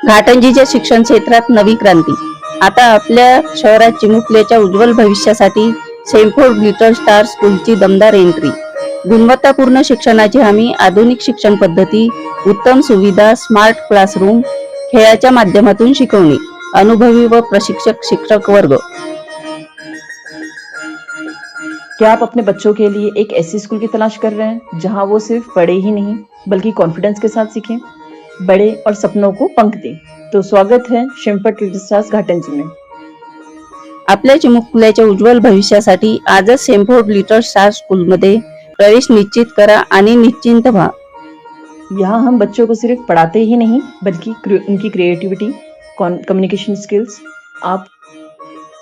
घाटंजीच्या शिक्षण क्षेत्रात नवी क्रांती। आता आपल्या शहरात चिमुकल्याच्या उज्ज्वल भविष्यासाठी सेंटफोर्ड लिटल स्टार स्कूलची दमदार एंट्री। गुणवत्तापूर्ण शिक्षणाची हमी, आधुनिक शिक्षण पद्धती, उत्तम सुविधा, स्मार्ट क्लासरूम, खेळाच्या माध्यमातून शिकवणी, अनुभवी व प्रशिक्षक शिक्षक वर्ग। क्या आप अपने बच्चों के लिए एक ऐसी स्कूल की तलाश कर रहे हैं जहां वो सिर्फ पढ़े ही नहीं बल्कि कॉन्फिडेंस के साथ सीखें, बड़े और सपनों को पंख दें? तो स्वागत है शिमपट लिटिल स्टार्स घाटंजी में। आपल्या चिमुकल्याच्या उज्ज्वल भविष्यासाठी आजच सेंटफोर्ड लिटल स्टार स्कूलमध्ये प्रवेश निश्चित करा आणि निश्चिंत व्हा। यहाँ हम बच्चों को सिर्फ पढ़ाते ही नहीं बल्कि उनकी क्रिएटिविटी, कम्युनिकेशन स्किल्स आप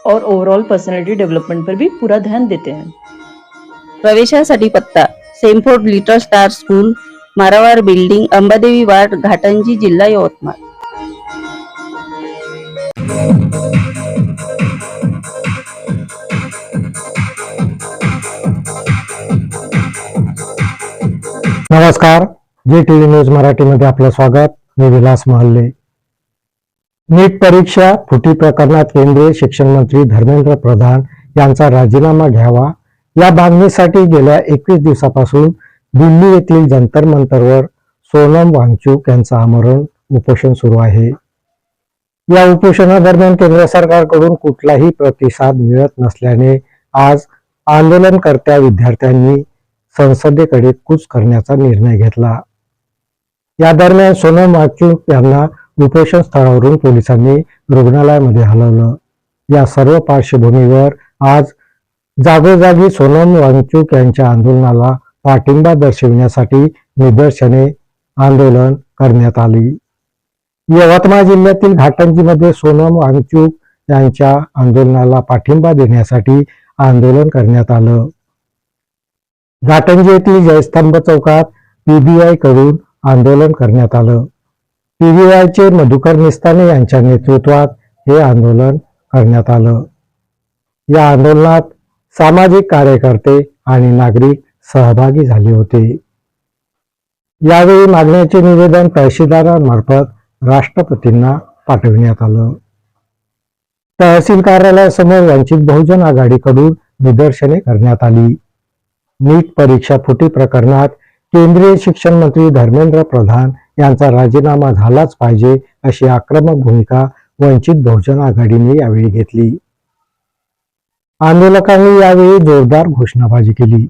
और ओवरऑल पर्सनालिटी डेवलपमेंट पर भी पूरा ध्यान देते हैं। प्रवेशासाठी पत्ता: Sentford little star school, Marawar building, Ambadevi ward, Ghatanji, जिल्हा यवतमाळ। नमस्कार, जी टीव्ही न्यूज मराठीमध्ये आपलं स्वागत। मी विलास महल्ले। नीट परीक्षा फुटी प्रकरणात केंद्रीय शिक्षण मंत्री धर्मेंद्र प्रधान यांचा राजीनामा घ्यावा या मागणीसाठी गेल्या 21 दिवसापासून दिल्ली येथील जंतर मंतरवर सोनम वांगचुक यांचं आमरण उपोषण सुरू आहे। या उपोषणादरम्यान केंद्र सरकारकडून कुठलाही प्रतिसाद मिळत नसल्याने आज आंदोलनकर्त्या विद्यार्थ्यांनी संसदेकडे कूच करण्याचा निर्णय घेतला। या दरम्यान सोनम वांगचुक यांना उपोषण स्थळावरून पोलिसांनी रुग्णालयामध्ये हलवलं। या सर्व पार्श्वभूमीवर आज जागोजागी सोनम वांगचुक यांच्या आंदोलनाला पाठिंबा दर्शविण्यासाठी निदर्शने, आंदोलन करण्यात आली। यवतमाळ जिल्ह्यातील घाटंजीमध्ये सोनम वांगचुक यांच्या आंदोलनाला पाठिंबा देण्यासाठी आंदोलन करण्यात आलं। घाटंजी येथील जयस्तंभ चौकात पीबीआय कडून आंदोलन करण्यात आलं। पीबीआयचे मधुकर निस्ताने यांच्या नेतृत्वात हे आंदोलन करण्यात आलं। या आंदोलनात सामाजिक कार्यकर्ते आणि नागरिक सहभागी झाले होते। यावेळी मागण्याचे निवेदन तहसीलदारांमार्फत राष्ट्रपतींना पाठविण्यात आलं। तहसील कार्यालयासमोर वंचित बहुजन आघाडीकडून निदर्शने करण्यात आली। नीट परीक्षा फुटी प्रकरणात केंद्रीय शिक्षण मंत्री धर्मेंद्र प्रधान यांचा राजीनामा झालाच पाहिजे अशी आक्रमक भूमिका वंचित बहुजन आघाडीने यावेळी घेतली। आंदोलकांनी यावेळी जोरदार घोषणाबाजी केली।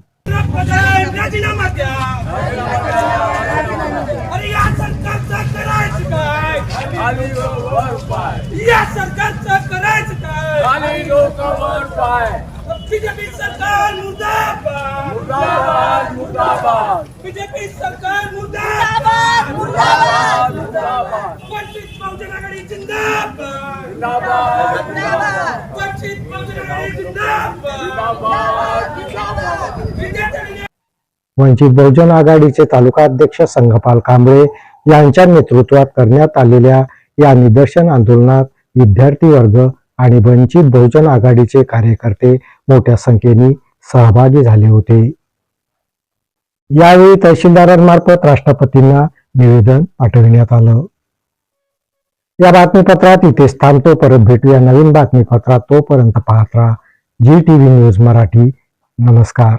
बीजेपी सरकार मुर्दाबाद, मुर्दाबाद, मुर्दाबाद। बीजेपी सरकार मुर्दाबाद, मुर्दाबाद, मुर्दाबाद। वंचित बहुजन आघाडी जिंदाबाद, जिंदाबाद, जिंदाबाद। वंचित बहुजन आघाडी जिंदाबाद, जिंदाबाद, जिंदाबाद। वंचित बहुजन आघाडीचे तालुका अध्यक्ष संघपाल कांबळे यांच्या नेतृत्वात करण्यात आलेल्या या निदर्शन आंदोलनात विद्यार्थी वर्ग आणि वंचित बहुजन आघाडीचे कार्यकर्ते मोठ्या संख्येने सहभागी झाले होते। यावेळी तहसीलदारांमार्फत राष्ट्रपतींना निवेदन पाठविण्यात आलं। या बातमीपत्रात इथेच थांबतो। परत भेटूया नवीन बातमीपत्रात। तोपर्यंत पाहत राहा जी टीव्ही न्यूज मराठी। नमस्कार।